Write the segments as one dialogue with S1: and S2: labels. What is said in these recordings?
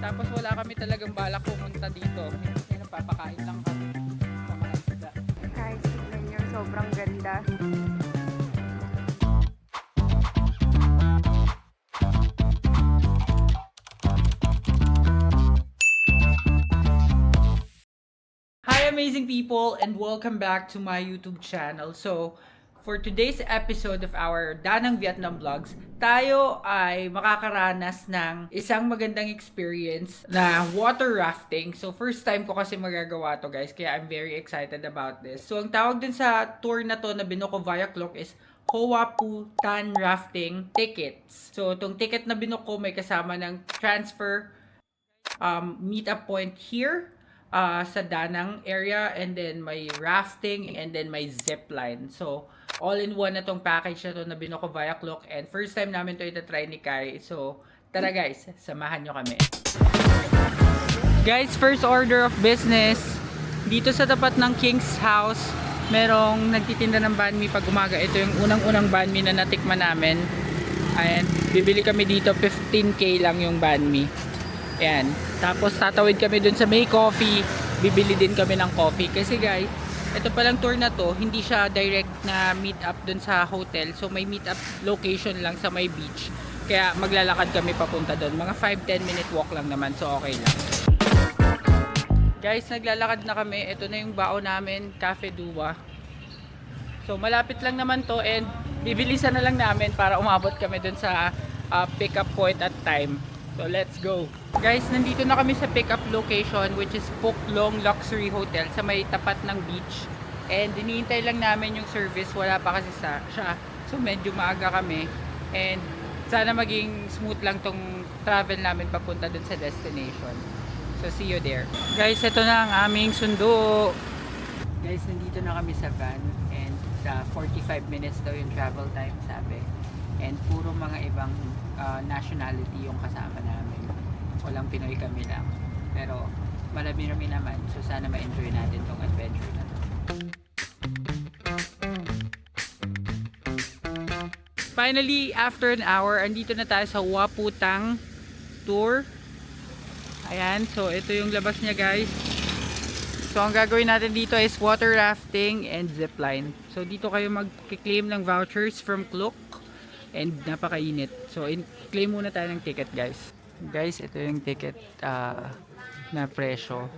S1: Tapos wala kami talagang balak pumunta dito. Kasi napapakain lang kami. Papakaisda.
S2: Guys, tignan nyo, sobrang ganda.
S1: Hi amazing people and welcome back to my YouTube channel. So, for today's episode of our Danang Vietnam Vlogs, tayo ay makakaranas ng isang magandang experience na water rafting. So, first time ko kasi magagawa to guys, kaya I'm very excited about this. So, ang tawag dun sa tour na to na binuko via Klook is Hoa Phu Tan Rafting Tickets. So, itong ticket na binuko may kasama ng transfer, meet-up point here sa Danang area, and then may rafting, and then may zip line. So, all-in-one na tong package na to na binuko via Klook, and first time namin to itatry ni Kai. So, tara guys, samahan nyo kami. Guys, first order of business, dito sa tapat ng King's House, merong nagtitinda ng banh mi pag umaga. Ito yung unang-unang banh mi na natikman namin. Ayan, bibili kami dito, 15k lang yung banh mi. Ayan. Tapos tatawid kami dun sa May Coffee. Bibili din kami ng coffee. Kasi guys, ito palang tour na to, hindi siya direct na meet up dun sa hotel. So may meet up location lang sa may beach. Kaya maglalakad kami papunta dun. Mga 5-10 minute walk lang naman. So okay lang. Guys, naglalakad na kami. Ito na yung bao namin, Cafe Dua. So malapit lang naman to, and bibilisan na lang namin para umabot kami dun sa pick up point at time. So let's go. Guys, nandito na kami sa pick-up location, which is Phuoc Long Luxury Hotel sa may tapat ng beach. And hinihintay lang namin yung service, wala pa kasi siya. So medyo maaga kami. And sana maging smooth lang tong travel namin papunta dun sa destination. So see you there. Guys, ito na ang aming sundo. Guys, nandito na kami sa van, and 45 minutes daw yung travel time, sabi. And puro mga ibang nationality yung kasama namin. Walang Pinoy kami lang. Pero marami-rami naman. So sana ma-enjoy natin tong adventure na to. Finally, after an hour, andito na tayo sa Hoa Phu Tan tour. Ayan, so ito yung labas niya guys. So ang gagawin natin dito is water rafting and zipline. So dito kayo mag-claim ng vouchers from Klook. And napakainit. So claim muna tayo ng ticket guys. Guys, ito yung ticket na presyo.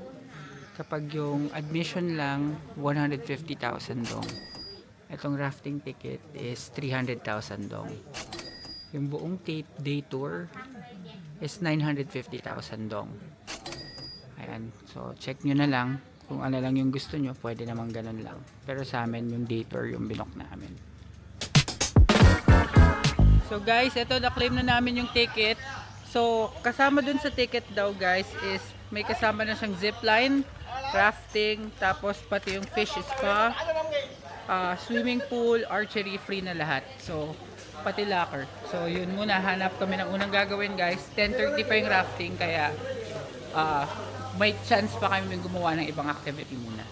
S1: Kapag yung admission lang 150,000 dong. Itong rafting ticket is 300,000 dong. Yung buong day tour is 950,000 dong. Ayan. So check nyo na lang. Kung ano lang yung gusto nyo, pwede namang ganun lang. Pero sa amin yung day tour yung binok namin. So guys, ito na-claim na namin yung ticket. So kasama dun sa ticket daw guys is may kasama na siyang zipline, rafting, tapos pati yung fish spa, swimming pool, archery, free na lahat. So pati locker. So yun muna, hanap kami ng unang gagawin guys. 10:30 pa yung rafting, kaya may chance pa kami gumawa ng ibang activity muna.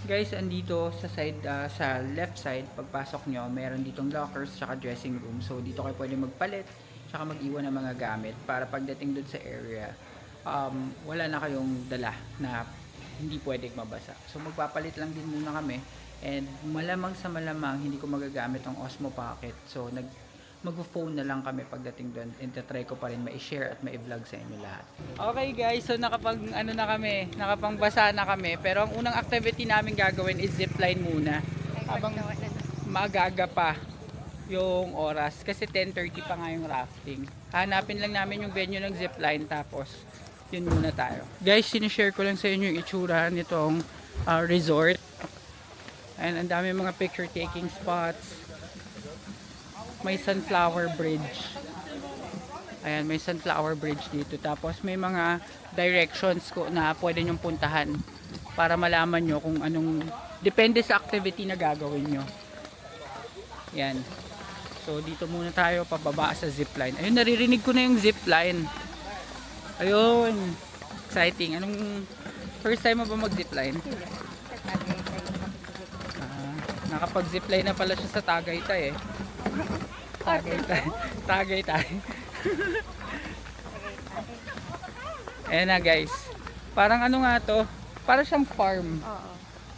S1: Guys, andito sa side, sa left side, pagpasok nyo, meron ditong lockers tsaka dressing room. So dito kayo pwede magpalit tsaka mag-iwan ng mga gamit para pagdating dun sa area, wala na kayong dala na hindi pwedeng mabasa. So magpapalit lang din muna kami, and malamang sa malamang hindi ko magagamit ang Osmo Pocket. So mag-phone na lang kami pagdating doon, and try ko pa rin ma-share at ma-vlog sa inyo lahat. Okay guys, so nakapangbasa na kami, pero ang unang activity namin gagawin is zipline muna. Habang magaga pa yung oras, kasi 10:30 pa nga yung rafting. Hanapin lang namin yung venue ng zipline, tapos yun muna tayo. Guys, sinishare ko lang sa inyo yung itsura nitong resort. And ang dami mga picture taking spots. May sunflower bridge. Ayan, may sunflower bridge dito. Tapos may mga directions ko na pwede nyong puntahan para malaman nyo kung anong, depende sa activity na gagawin nyo. Ayan. So dito muna tayo pababa sa zipline. Ayun, naririnig ko na yung zipline. Ayun. Exciting. Anong first time mo ba mag-zipline? Nakapag-zipline na pala siya sa Tagaytay eh. Tagaytay. Ayan na guys. Parang ano nga to? Para siyang farm.
S2: Oo.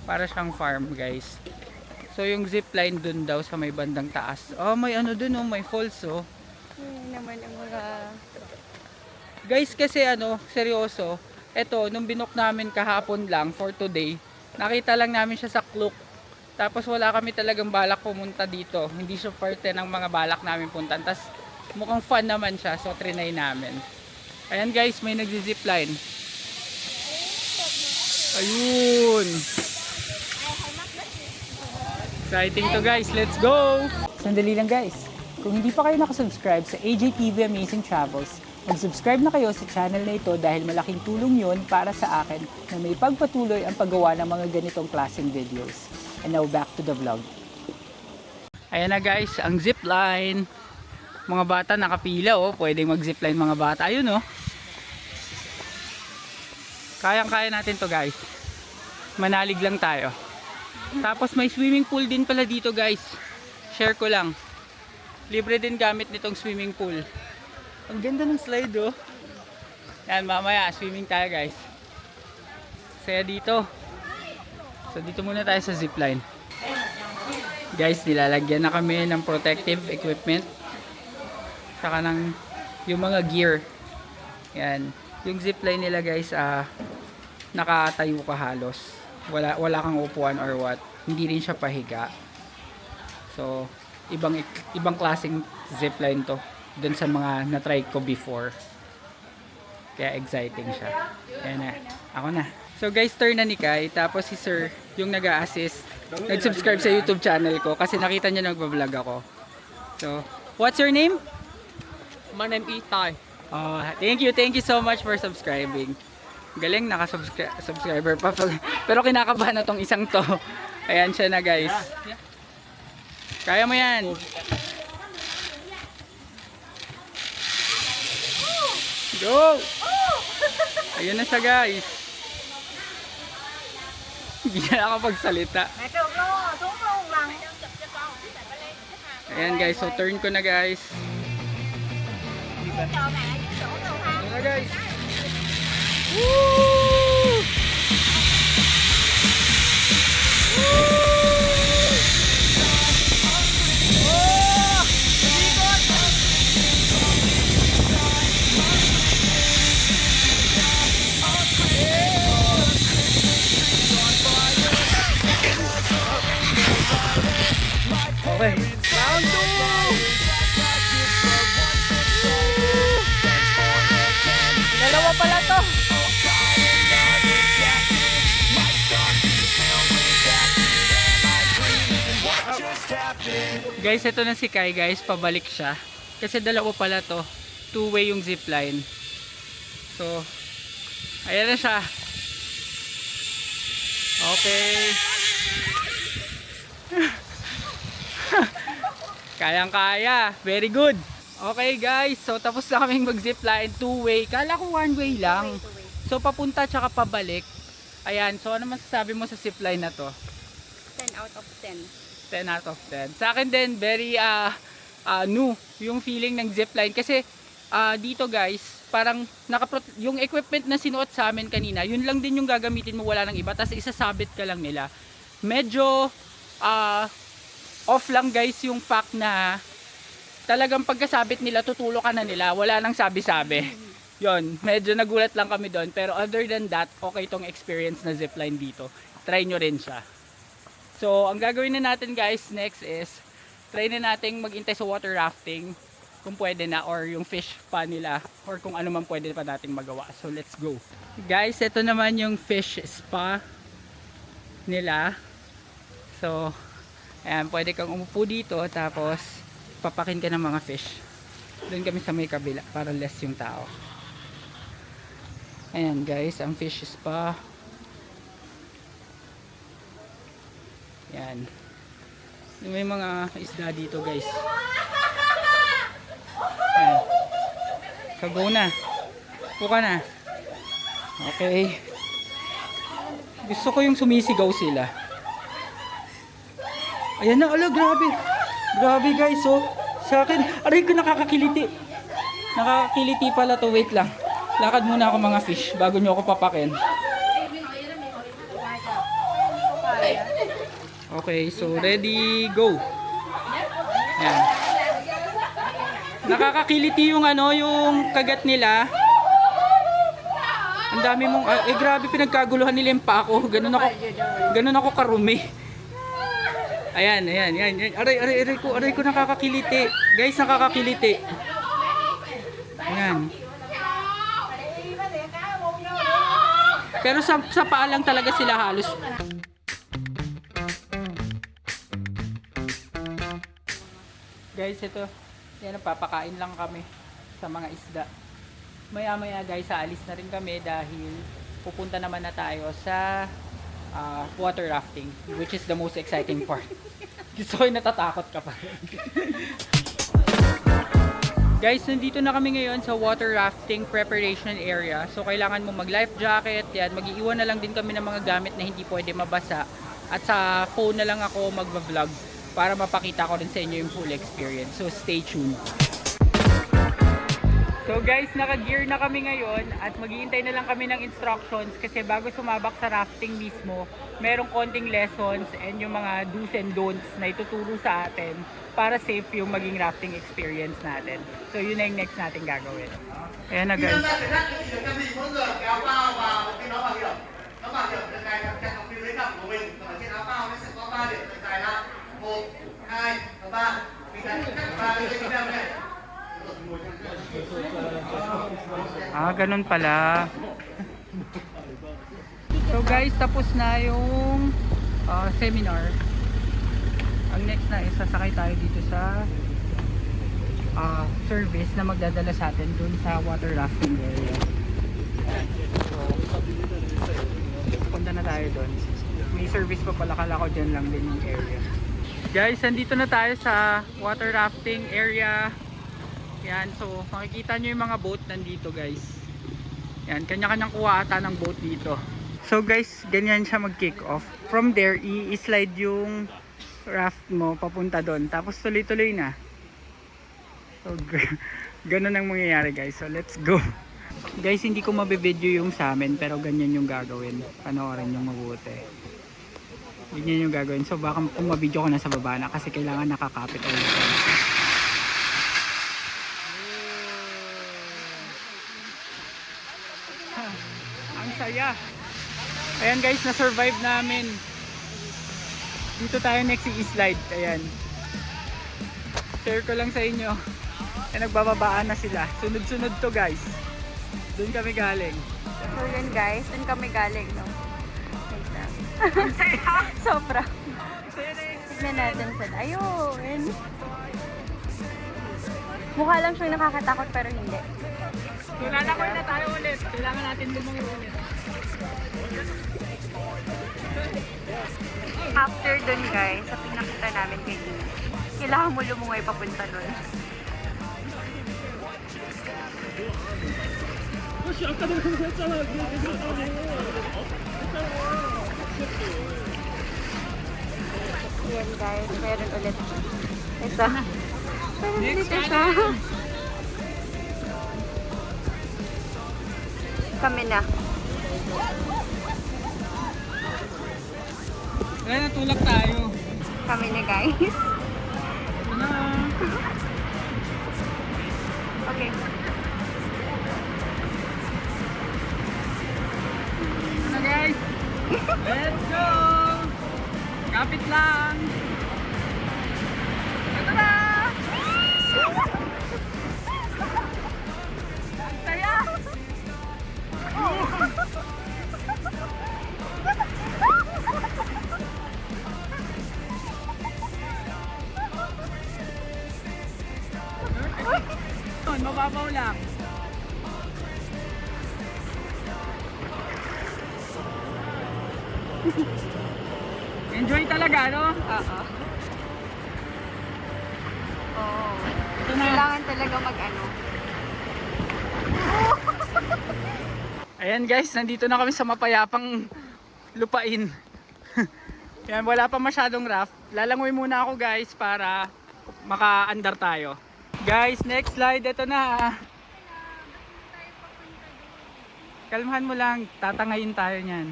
S1: Para siyang farm guys. So yung zipline dun daw sa may bandang taas. Oh, may ano dun oh, may falls oh.
S2: Yun naman ang mga...
S1: Guys kasi ano, seryoso. Eto, nung binook namin kahapon lang for today, nakita lang namin siya sa Klook. Tapos wala kami talagang balak pumunta dito. Hindi siya parte ng mga balak namin puntan. Tapos mukhang fun naman siya, so trinay namin. Ayan guys, may nagzi-zipline. Ayun! Exciting to guys, let's go! Sandali lang guys. Kung hindi pa kayo nakasubscribe sa AJTV Amazing Travels, mag-subscribe na kayo sa channel na ito dahil malaking tulong yun para sa akin na may pagpatuloy ang paggawa ng mga ganitong klaseng videos. And now back to the vlog. Ayan na guys, ang zipline. Mga bata nakapila oh, pwedeng mag-zipline mga bata. Ayun oh. Kayang-kaya natin to guys. Manalig lang tayo. Tapos may swimming pool din pala dito guys. Share ko lang. Libre din gamit nitong swimming pool. Ang ganda ng slide oh. Yan, mamaya swimming tayo guys. Saya dito. So dito muna tayo sa zipline. Guys, nilalagyan na kami ng protective equipment. Saka ng yung mga gear. Yan. Yung zipline nila guys, nakatayo ka halos. Wala kang upuan or what. Hindi rin siya pahiga. So, ibang klaseng zipline to. Dun sa mga na-try ko before. Kaya exciting siya. Ayan na. Ako na. So guys, turn na ni Kai. Tapos si Sir, yung nag-a-assist, nag-subscribe sa YouTube channel ko. Kasi nakita niya nagbablog ako. So, what's your name?
S3: My name is Itay.
S1: Thank you so much for subscribing. Galing, naka-subscriber pa. Pero kinakabahan na tong isang to. Ayan siya na guys. Kaya mo yan. Go! Ayun na siya guys. Hindi na nakapagsalita. Ayan guys, so turn ko na guys. Ayan na guys. Woo! Okay. Round 2! Dalawa pala to. Guys, ito na si Kai guys. Pabalik siya. Kasi dalawa pala to. Two-way yung zipline. So, ayan na siya. Okay. Kayang-kaya. Very good. Okay guys, so tapos na kaming mag-zipline, two-way. Kala ko one-way lang. So papunta tsaka pabalik. Ayan, so ano masasabi mo sa zipline na to?
S2: 10 out of 10.
S1: 10 out of 10. Sa akin din, very new yung feeling ng zipline. Kasi dito guys, parang yung equipment na sinuot sa amin kanina, yun lang din yung gagamitin mo, wala nang iba. Tapos isasabit ka lang nila. Medyo off lang guys yung fact na talagang pagkasabit nila, tutulo ka na nila, wala nang sabi-sabi. Yon, medyo nagulat lang kami doon, pero other than that, okay tong experience na zipline dito. Try nyo rin siya. So, ang gagawin na natin guys next is try na nating mag-intay sa water rafting kung pwede na, or yung fish pa nila, or kung ano man pwede pa nating magawa. So, let's go. Guys, ito naman yung fish spa nila. So, ayan, pwede kang umupo dito, tapos papakin ka ng mga fish. Doon kami sa may kabila para less yung tao. Ayan guys, ang fish spa. Ayan. May mga isda dito guys. Ayan. So go na. Puka na. Okay. Gusto ko yung sumisigaw sila. Ayan na, ala, grabe. Grabe guys, oh. Sa akin, aray ko nakakakiliti. Nakakakiliti pala to, wait lang. Lakad muna ako mga fish bago nyo ako papakin. Okay, so ready, go. Yan. Nakakakiliti yung yung kagat nila. Ang dami mong grabe pinagkaguluhan nila yung pa ako. Ganun ako karumi. Ayan. Aray ko nakakakiliti. Guys, nakakakiliti. Ayan. Pero sa paa lang talaga sila halos. Guys, ito. Yan, papakain lang kami sa mga isda. Maya guys, aalis na rin kami dahil pupunta naman na tayo sa water rafting, which is the most exciting part. Gusto ko natatakot ka pa. Guys, nandito na kami ngayon sa water rafting preparation area. So, kailangan mo mag-life jacket. Yan, mag-iiwan na lang din kami ng mga gamit na hindi pwede mabasa. At sa phone na lang ako mag-vlog para mapakita ko rin sa inyo yung full experience. So, stay tuned. So guys, naka-gear na kami ngayon at maghihintay na lang kami ng instructions kasi bago sumabak sa rafting mismo, merong konting lessons and yung mga do's and don'ts na ituturo sa atin para safe yung maging rafting experience natin. So yun na yung next natin gagawin. Ayan na guys. Ganun pala. So guys, tapos na yung seminar. Ang next na is sasakay tayo dito sa service na magdadala sa atin dun sa water rafting area. So, punta na tayo dun. May service pa pala, kala ko dyan lang din yung area. Guys, andito na tayo sa water rafting area. Yan, so makikita nyo yung mga boat nandito guys. Yan, kanya-kanyang kuha ata ng boat dito. So guys, ganyan siya mag-kick off. From there, i-slide yung raft mo papunta doon. Tapos tuloy-tuloy na. So ganun ang mangyayari guys. So let's go. Guys, hindi ko mabivideo yung sa amin pero ganyan yung gagawin. Panoorin yung mabuti. Ganyan yung gagawin. So baka kung mabideo ko na sa baba na kasi kailangan nakakapit ulit. Ang saya. Ayan guys, na-survive namin. Dito tayo next i-slide. Ayan. Share ko lang sa inyo. Ayan, nagbababaan na sila. Sunod-sunod to guys. Doon kami galing.
S2: So yun guys, dun kami galing, no? Sobra. Tignan natin sa ayun. Mukha lang siyang nakakatakot pero hindi.
S1: Lalakoy na tayo ulit. Kailangan natin lumang ulit.
S2: After dun guys, sa pinakita namin kay Nina, kailangan mo lumungoy papunta dun. Yan guys, meron ulit. Ito. Meron ulit ito. Kami na.
S1: Kaya natulak tayo.
S2: Kami na guys.
S1: Ito na.
S2: Okay.
S1: Ito na guys. Let's go. Kapit lang. Ito na. Ang saya. Mababaw lang. Enjoy talaga, no?
S2: Oo. Oo.
S1: Ito na.
S2: Kailangan talaga mag-ano.
S1: Ayan guys, nandito na kami sa mapayapang lupain. Yan, wala pa masyadong raft. Lalangoy muna ako guys para maka-andar tayo. Guys, next slide, ito na. Kalmahan mo lang, tatangayin tayo niyan.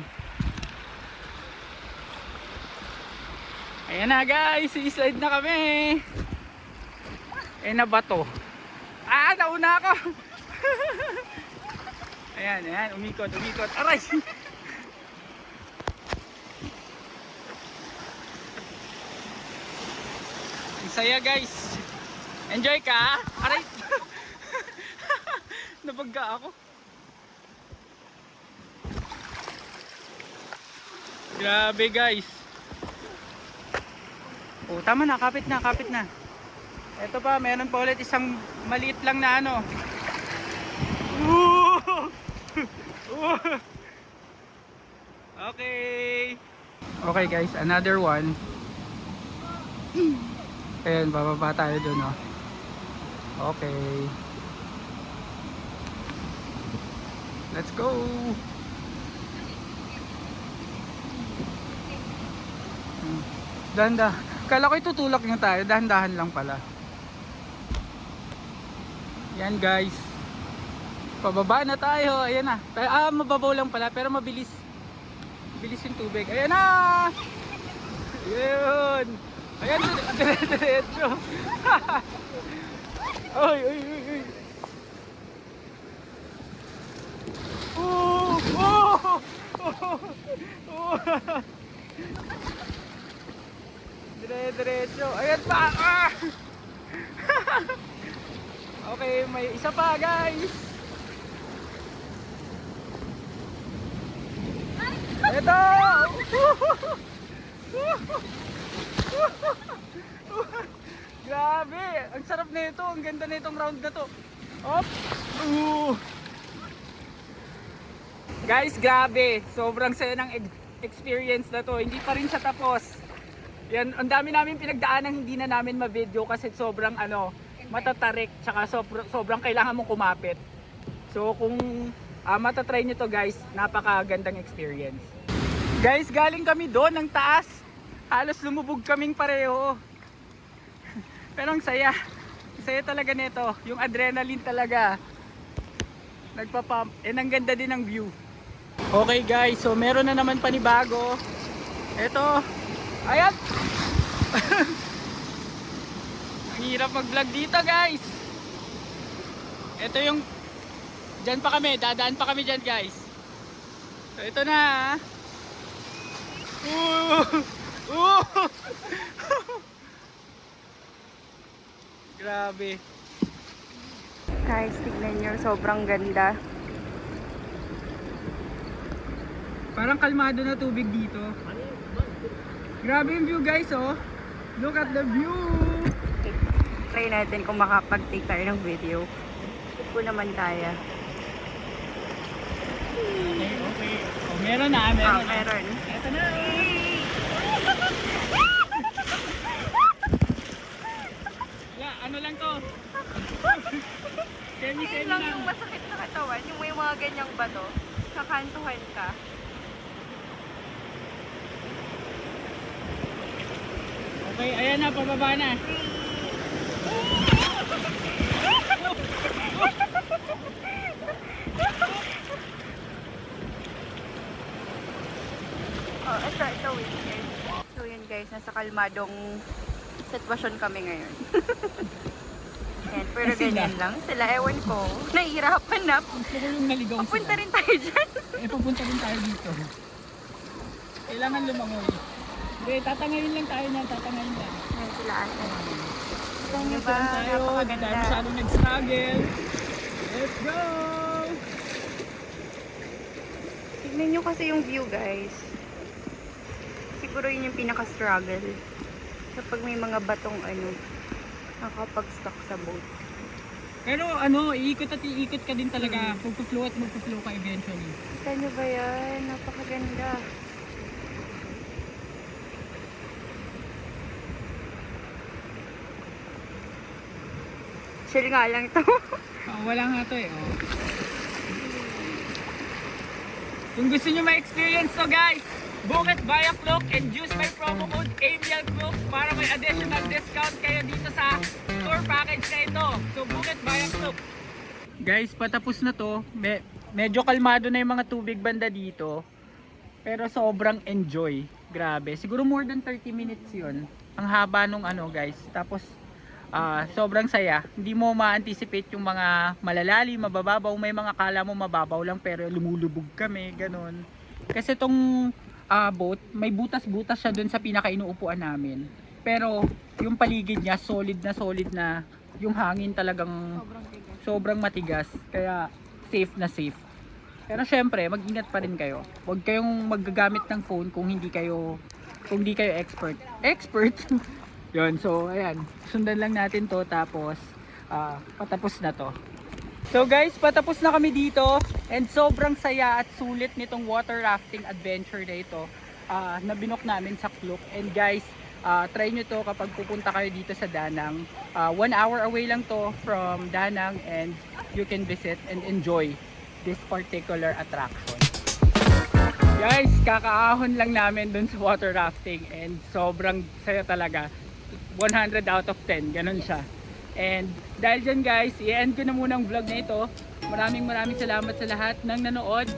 S1: Ayan na guys, i-slide na kami. Na bato. Nauna ako. Ayan, umikot. Aray! Ang saya guys. Enjoy ka? Aray! Nabagga ako. Grabe guys. Oh, tama na, kapit na. Ito pa, meron pa ulit isang maliit lang na ano. Okay. Okay guys, another one. Ayan, bababa tayo dun, oh. Okay. Let's go. Dahan-dahan. Kala ko itutulak nyo tayo, dahan-dahan lang pala. Yan guys. Pababa na tayo. Ayan na. Mababaw lang pala pero mabilis. Bilis yung tubig. Ayan na. Ayun. Ayan, diretso. Oy. Diretso. Ayan pa. Okay, may isa pa guys. Ito. Grabe, ang sarap nito. Ang ganda nitong round na to. Op. Guys, grabe. Sobrang saya ng experience na to. Hindi pa rin siya tapos. Yan, ang dami namin pinagdaanan hindi na namin ma-video kasi sobrang matatarik tsaka sobrang kailangan mong kumapit. So kung matatry nyo to guys, napakagandang experience. Guys, galing kami doon ng taas. Halos lumubog kaming pareho. Pero ang saya. Saya talaga nito. Yung adrenaline talaga. Nagpa-pump. And ang ganda din ng view. Okay guys, so meron na naman panibago. Ito. Ayan! Ang hirap mag-vlog dito guys. Ito yung dyan pa kami, dadaan pa kami dyan guys. So ito na. Grabe.
S2: Guys, tignan nyo, sobrang ganda.
S1: Parang kalmado na tubig dito. Grabe yung view guys, oh. Look at the view.
S2: Try natin kung makapag-take tayo ng video. Ito po naman tayo.
S1: Okay. Oh, meron na.
S2: Meron.
S1: Ito na. Ano lang to? Semi
S2: Ayun lang yung masakit sa katawan. Yung may mga ganyang bato. Kakantuhan ka.
S1: Okay, ayan na, pababa na.
S2: Oh, ito, wait guys. So yun guys, nasa kalmadong sitwasyon kami ngayon. Yan, pero ganyan lang. Sila, ewan ko. Nahihirapan na.
S1: Gusto ko yung naligaw sila.
S2: Papunta rin tayo dyan.
S1: Papunta rin tayo dito. Kailangan lumangoy. Hindi, tatangayin lang tayo niyan, tatangayin lang.
S2: Yan sila ate. Tignan nyo
S1: Ito
S2: ba?
S1: lang tayo, di tayo
S2: Napakaganda.
S1: masyadong nag-struggle. Let's go!
S2: Tignan nyo kasi yung view guys. Siguro yun yung pinaka-struggle. Kapag may mga batong nakapag-stuck sa boat.
S1: Pero iikot at iikot ka din talaga. Magpa-flow at magpa-flow ka eventually.
S2: Kita nyo ba yan? Napakaganda. Chill nga lang ito.
S1: Wala nga to eh. Oh. Kung gusto nyo ma-experience to guys, book it via Klook and use my promo code AMIALKLOOK para may additional discount kayo dito sa tour package na ito. So book it via Klook. Guys, patapos na to. medyo kalmado na yung mga tubig banda dito. Pero sobrang enjoy. Grabe. Siguro more than 30 minutes yun. Ang haba nung ano guys. Tapos sobrang saya. Hindi mo ma-anticipate yung mga malalalim, mabababaw. May mga kala mo mababaw lang pero lumulubog kami. Ganon. Kasi tong boat, may butas-butas siya dun sa pinaka-inuupuan namin. Pero yung paligid niya solid na yung hangin talagang sobrang matigas. Kaya safe na safe. Pero syempre, mag-ingat pa rin kayo. Huwag kayong maggagamit ng phone kung hindi kayo expert. Expert? Yun, so ayan. Sundan lang natin to tapos patapos na to. So guys, patapos na kami dito and sobrang saya at sulit nitong water rafting adventure na ito na binok namin sa Klook. And guys, try nyo to kapag pupunta kayo dito sa Danang. 1 hour away lang to from Danang and you can visit and enjoy this particular attraction. Guys, kakaahon lang namin dun sa water rafting and sobrang saya talaga. 100 out of 10, ganun siya. And dahil dyan guys, i-end ko na muna ang vlog na ito. Maraming salamat sa lahat ng nanood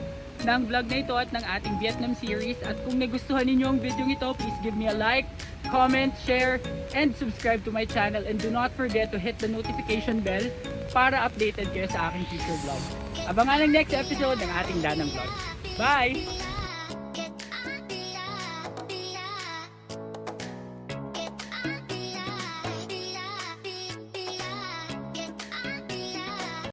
S1: ng vlog na ito at ng ating Vietnam series. At kung nagustuhan ninyo ang video ito, please give me a like, comment, share, and subscribe to my channel. And do not forget to hit the notification bell para updated kayo sa aking future vlog. Abangan ang next episode ng ating Danang Vlog. Bye!